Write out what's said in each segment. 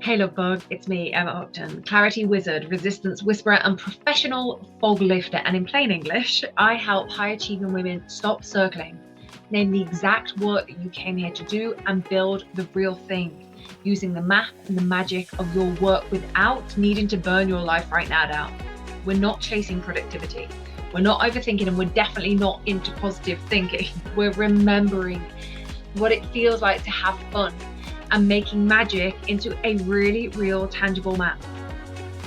Hey love bug, it's me, Emma Upton, clarity wizard, resistance whisperer, and professional fog lifter. And in plain English, I help high achieving women stop circling, name the exact work that you came here to do, and build the real thing using the math and the magic of your work without needing to burn your life right now down. We're not chasing productivity, we're not overthinking, and we're definitely not into positive thinking. We're remembering what it feels like to have fun and making magic into a really real, tangible map.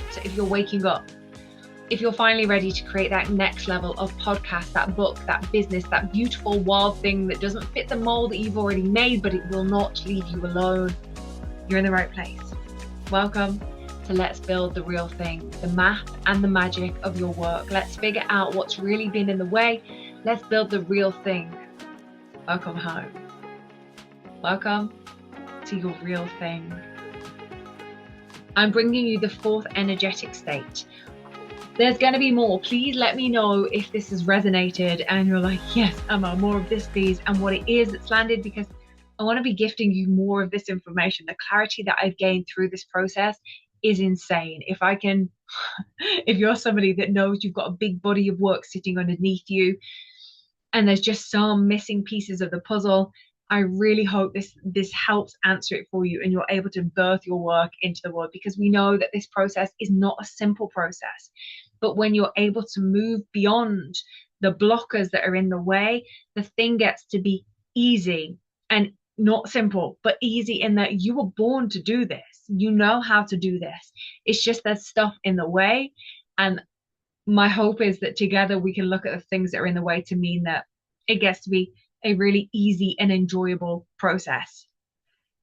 So if you're waking up, if you're finally ready to create that next level of podcast, that book, that business, that beautiful, wild thing that doesn't fit the mold that you've already made, but it will not leave you alone, you're in the right place. Welcome to Let's Build the Real Thing, the map and the magic of your work. Let's figure out what's really been in the way. Let's build the real thing. Welcome home. Welcome to your real thing. I'm bringing you the fourth energetic state. There's going to be more. Please let me know if this has resonated and you're like, yes, Emma, more of this, please, and what it is that's landed, because I want to be gifting you more of this information. The clarity that I've gained through this process is insane. If you're somebody that knows you've got a big body of work sitting underneath you and there's just some missing pieces of the puzzle, I really hope this helps answer it for you and you're able to birth your work into the world, because we know that this process is not a simple process. But when you're able to move beyond the blockers that are in the way, the thing gets to be easy, and not simple, but easy in that you were born to do this. You know how to do this. It's just there's stuff in the way. And my hope is that together we can look at the things that are in the way to mean that it gets to be a really easy and enjoyable process.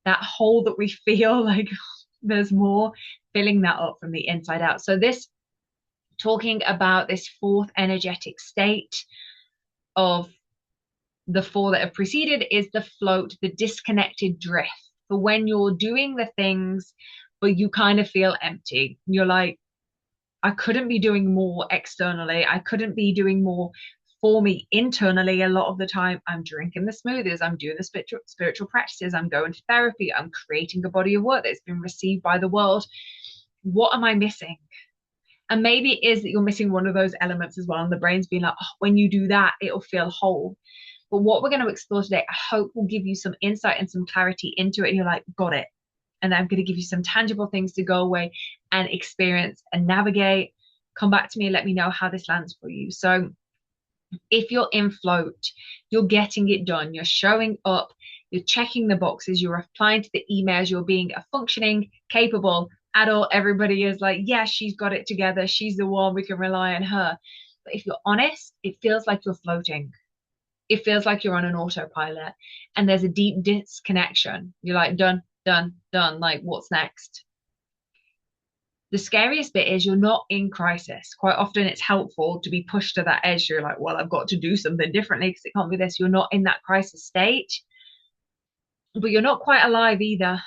That hole that we feel like there's more, filling that up from the inside out. So talking about this fourth energetic state of the four that have preceded is the float, the disconnected drift. For when you're doing the things, but you kind of feel empty. You're like, I couldn't be doing more externally. I couldn't be doing more for me internally. A lot of the time I'm drinking the smoothies, I'm doing the spiritual practices, I'm going to therapy, I'm creating a body of work that's been received by the world. What am I missing? And maybe it is that you're missing one of those elements as well, and the brain's being like, oh, when you do that it'll feel whole. But what we're going to explore today, I hope, will give you some insight and some clarity into it, and you're like, got it. And I'm going to give you some tangible things to go away and experience and navigate. Come back to me and let me know how this lands for you. So if you're in float, you're getting it done, you're showing up, you're checking the boxes, you're replying to the emails, you're being a functioning, capable adult. Everybody is like, yeah, she's got it together, she's the one, we can rely on her. But if you're honest, it feels like you're floating. It feels like you're on an autopilot and there's a deep disconnection. You're like, done, done, done. Like, what's next? The scariest bit is you're not in crisis. Quite often it's helpful to be pushed to that edge. You're like, well, I've got to do something differently because it can't be this. You're not in that crisis state, but you're not quite alive either,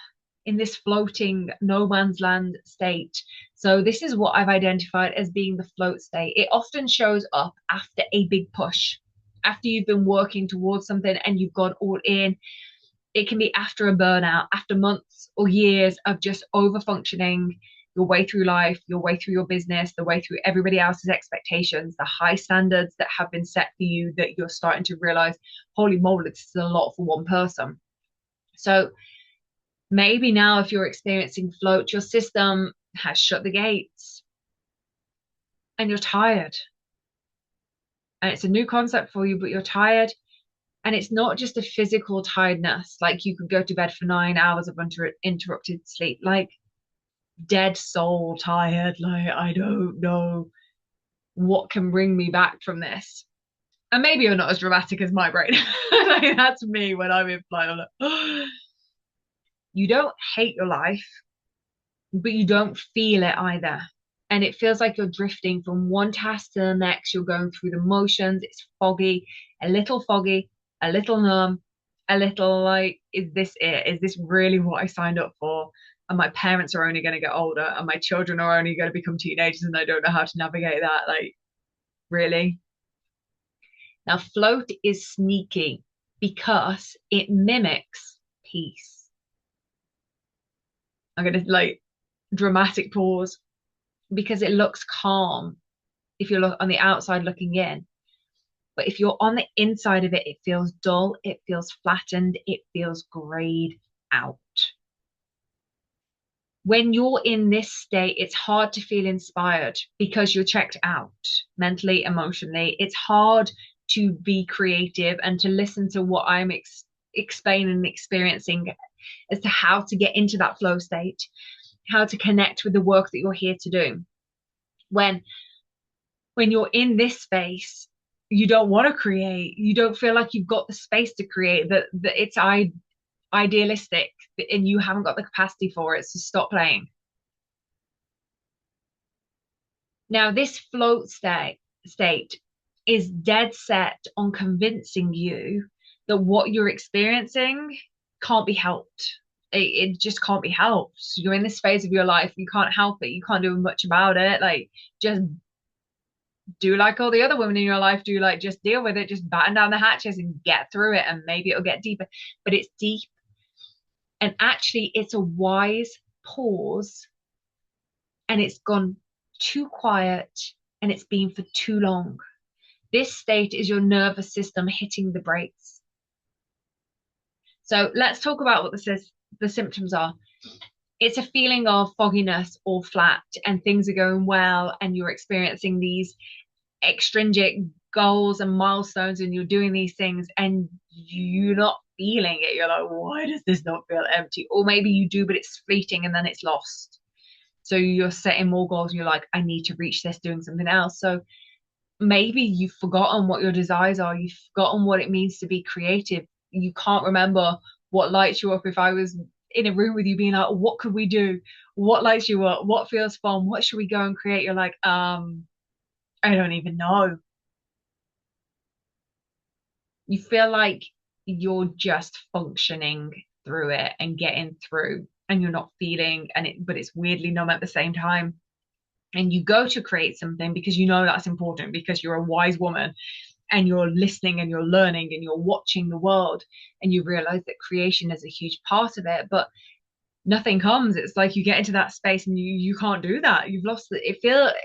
in this floating no man's land state. So this is what I've identified as being the float state. It often shows up after a big push, after you've been working towards something and you've gone all in. It can be after a burnout, after months or years of just over functioning your way through life, your way through your business, the way through everybody else's expectations, the high standards that have been set for you, that you're starting to realize, holy moly, this is a lot for one person. So maybe now, if you're experiencing float, your system has shut the gates and you're tired. And it's a new concept for you, but you're tired. And it's not just a physical tiredness, like you could go to bed for 9 hours of uninterrupted sleep, like dead soul tired, like I don't know what can bring me back from this. And maybe you're not as dramatic as my brain. Like, that's me when I'm in flight. I'm like, oh. You don't hate your life, but you don't feel it either. And it feels like you're drifting from one task to the next. You're going through the motions. It's foggy, a little numb, a little like, is this it? Is this really what I signed up for? And my parents are only going to get older and my children are only going to become teenagers and I don't know how to navigate that. Like, really? Now, float is sneaky because it mimics peace. I'm gonna like dramatic pause because it looks calm if you're on the outside looking in. But if you're on the inside of it, it feels dull, it feels flattened, it feels grayed out. When you're in this state, it's hard to feel inspired because you're checked out mentally, emotionally. It's hard to be creative and to listen to what I'm explaining and experiencing as to how to get into that flow state, how to connect with the work that you're here to do. When when you're in this space, you don't want to create. You don't feel like you've got the space to create. That it's idealistic, and you haven't got the capacity for it. So stop playing. Now, this float state is dead set on convincing you that what you're experiencing can't be helped. It just can't be helped. You're in this phase of your life, you can't help it. You can't do much about it. Like, just do like all the other women in your life do, like just deal with it, just batten down the hatches and get through it, and maybe it'll get deeper. But it's deep, and actually it's a wise pause, and it's gone too quiet, and it's been for too long. This state is your nervous system hitting the brakes. So let's talk about what the symptoms are. It's a feeling of fogginess or flat, and things are going well, and you're experiencing these extrinsic goals and milestones, and you're doing these things, and you're not feeling it. You're like, why does this not feel empty? Or maybe you do, but it's fleeting and then it's lost. So you're setting more goals and you're like, I need to reach this doing something else. So maybe you've forgotten what your desires are. You've forgotten what it means to be creative. You can't remember what lights you up. If I was in a room with you being like, what could we do? What lights you up? What feels fun? What should we go and create? You're like, I don't even know. You feel like you're just functioning through it and getting through, and you're not feeling, and it but it's weirdly numb at the same time. And you go to create something because you know that's important, because you're a wise woman, and you're listening and you're learning and you're watching the world, and you realize that creation is a huge part of it, but nothing comes. It's like you get into that space and you can't do that. You've lost it.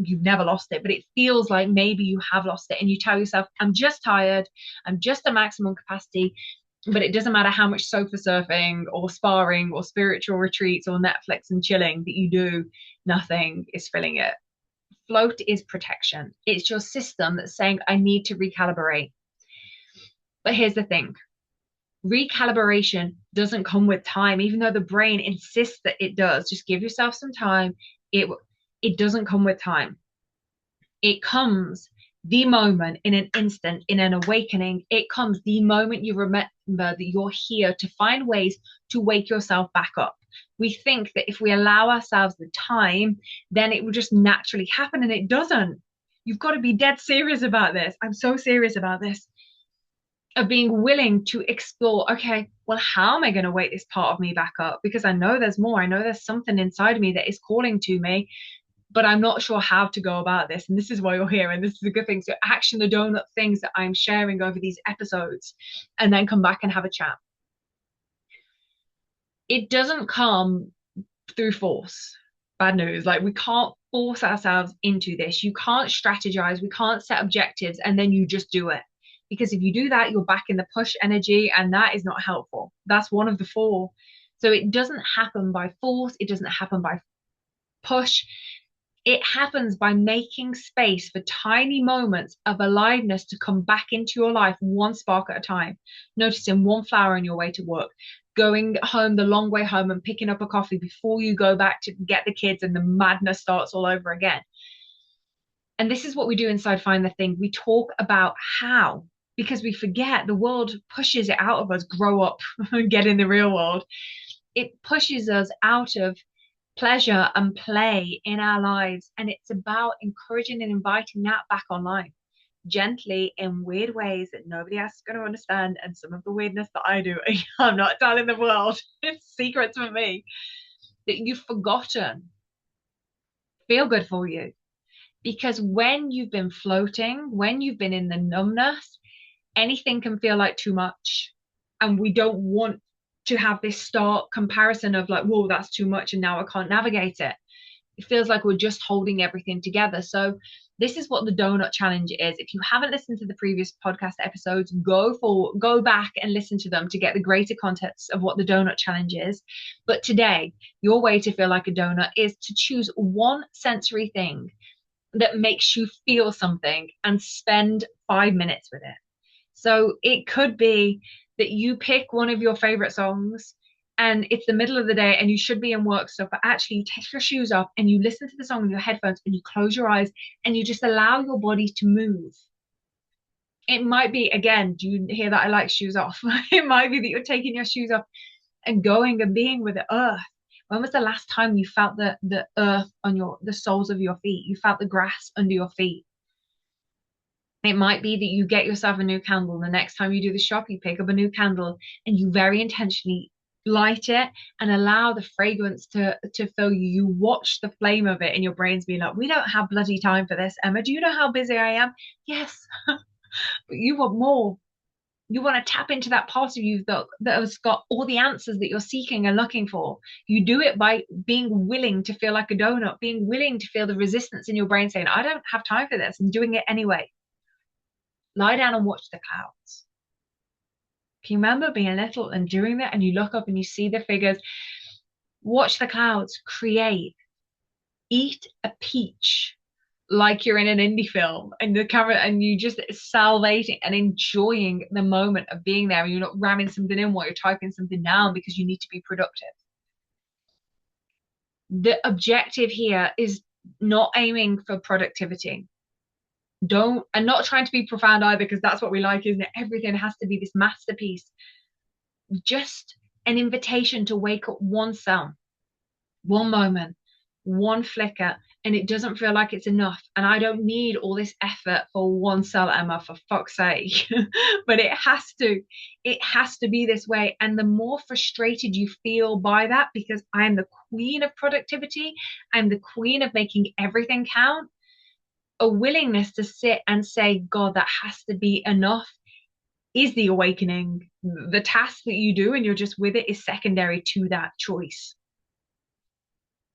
You've never lost it, but it feels like maybe you have lost it, and you tell yourself, I'm just tired, I'm just at maximum capacity. But it doesn't matter how much sofa surfing or sparring or spiritual retreats or Netflix and chilling that you do, nothing is filling it. Float is protection. It's your system that's saying, I need to recalibrate. But here's the thing, recalibration doesn't come with time, even though the brain insists that it does. Just give yourself some time. It doesn't come with time. It comes the moment, in an instant, in an awakening. It comes the moment you remember that you're here to find ways to wake yourself back up. We think that if we allow ourselves the time, then it will just naturally happen, and it doesn't. You've got to be dead serious about this. I'm so serious about this, of being willing to explore, okay, well, how am I going to wake this part of me back up? Because I know there's more. I know there's something inside of me that is calling to me, but I'm not sure how to go about this. And this is why you're here. And this is a good thing. So action the donut things that I'm sharing over these episodes, and then come back and have a chat. It doesn't come through force. Bad news. Like, we can't force ourselves into this. You can't strategize. We can't set objectives and then you just do it. Because if you do that, you're back in the push energy, and that is not helpful. That's one of the four. So it doesn't happen by force. It doesn't happen by push. It happens by making space for tiny moments of aliveness to come back into your life, one spark at a time. Noticing one flower on your way to work, going home the long way home and picking up a coffee before you go back to get the kids, and the madness starts all over again. And this is what we do inside Find the Thing. We talk about how, because we forget the world pushes it out of us. Grow up and get in the real world. It pushes us out of pleasure and play in our lives. And it's about encouraging and inviting that back online, gently, in weird ways that nobody else is going to understand. And some of the weirdness that I do, I'm not telling the world. It's secrets for me, that you've forgotten feel good for you. Because when you've been floating, when you've been in the numbness, anything can feel like too much. And we don't want to have this stark comparison of like, whoa, that's too much and now I can't navigate it. It feels like we're just holding everything together. So this is what the donut challenge is. If you haven't listened to the previous podcast episodes, go back and listen to them to get the greater context of what the donut challenge is. But today, your way to feel like a donut is to choose one sensory thing that makes you feel something and spend 5 minutes with it. So it could be that you pick one of your favorite songs and it's the middle of the day and you should be in work stuff, but actually you take your shoes off and you listen to the song in your headphones and you close your eyes and you just allow your body to move. It might be, again, do you hear that I like shoes off? It might be that you're taking your shoes off and going and being with the earth. When was the last time you felt the earth on the soles of your feet? You felt the grass under your feet. It might be that you get yourself a new candle. The next time you do the shop, you pick up a new candle and you very intentionally light it and allow the fragrance to fill you. You watch the flame of it and your brain's being like, we don't have bloody time for this, Emma. Do you know how busy I am? Yes. But you want more. You want to tap into that part of you that has got all the answers that you're seeking and looking for. You do it by being willing to feel like a donut, being willing to feel the resistance in your brain saying, I don't have time for this, and doing it anyway. Lie down and watch the clouds. Can you remember being little and doing that? And you look up and you see the figures. Watch the clouds. Create. Eat a peach like you're in an indie film and the camera, and you just salivating and enjoying the moment of being there. And you're not ramming something in while you're typing something down because you need to be productive. The objective here is not aiming for productivity. And not trying to be profound either, because that's what we like, isn't it? Everything has to be this masterpiece. Just an invitation to wake up one cell, one moment, one flicker, and it doesn't feel like it's enough. And I don't need all this effort for one cell, Emma, for fuck's sake. But it has to be this way. And the more frustrated you feel by that, because I am the queen of productivity, I'm the queen of making everything count, a willingness to sit and say, God, that has to be enough is the awakening. The task that you do and you're just with it is secondary to that choice.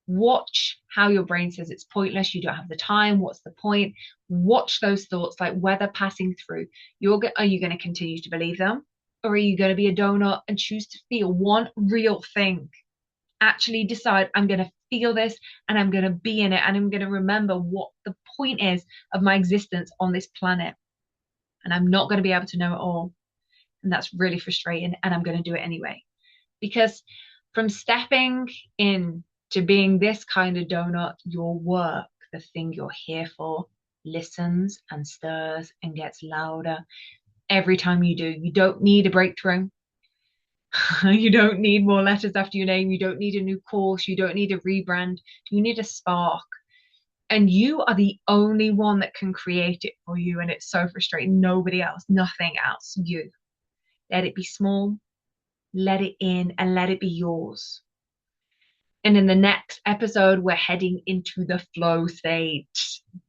Watch how your brain says it's pointless, you don't have the time, what's the point? Watch those thoughts like weather passing through. Are you going to continue to believe them? Or are you going to be a donut and choose to feel one real thing? Actually decide, I'm going to feel this and I'm going to be in it, and I'm going to remember what the point is of my existence on this planet. And I'm not going to be able to know it all. And that's really frustrating, and I'm going to do it anyway. Because from stepping in to being this kind of donut, your work, the thing you're here for, listens and stirs and gets louder every time you do. You don't need a breakthrough. You don't need more letters after your name. You don't need a new course. You don't need a rebrand. You need a spark. And you are the only one that can create it for you. And it's so frustrating. Nobody else, nothing else. You. Let it be small. Let it in and let it be yours. And in the next episode, we're heading into the flow state,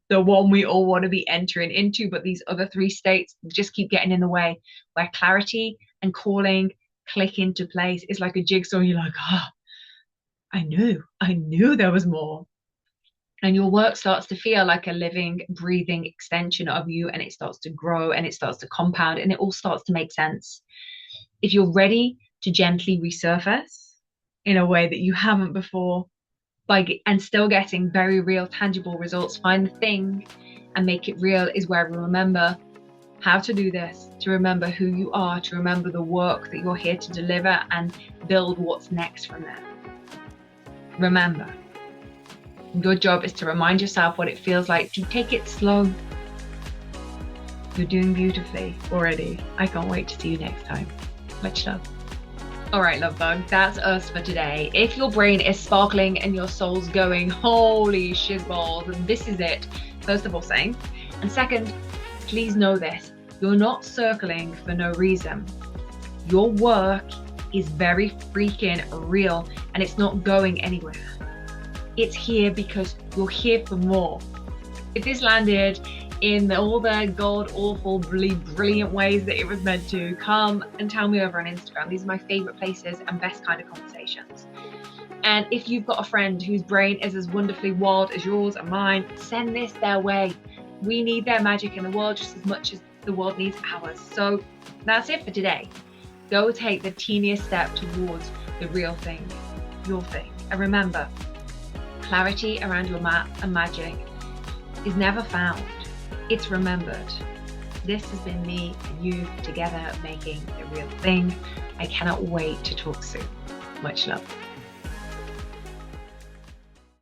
the one we all want to be entering into. But these other 3 states just keep getting in the way, where clarity and calling click into place. It's like a jigsaw. You're like, I knew there was more. And your work starts to feel like a living, breathing extension of you, and it starts to grow and it starts to compound and it all starts to make sense. If you're ready to gently resurface in a way that you haven't before, and still getting very real, tangible results, find the thing and make it real, is where we remember how to do this, to remember who you are, to remember the work that you're here to deliver and build what's next from there. Remember, your job is to remind yourself what it feels like to take it slow. You're doing beautifully already. I can't wait to see you next time. Much love. All right, love bug, that's us for today. If your brain is sparkling and your soul's going, holy shitballs, and this is it, first of all, saying. And second, please know this, you're not circling for no reason. Your work is very freaking real and it's not going anywhere. It's here because you're here for more. If this landed in all the god-awful, brilliant ways that it was meant to, come and tell me over on Instagram. These are my favorite places and best kind of conversations. And if you've got a friend whose brain is as wonderfully wild as yours and mine, send this their way. We need their magic in the world just as much as the world needs ours. So that's it for today. Go take the teeniest step towards the real thing, your thing. And remember, clarity around your map and magic is never found. It's remembered. This has been me and you together making the real thing. I cannot wait to talk soon. Much love.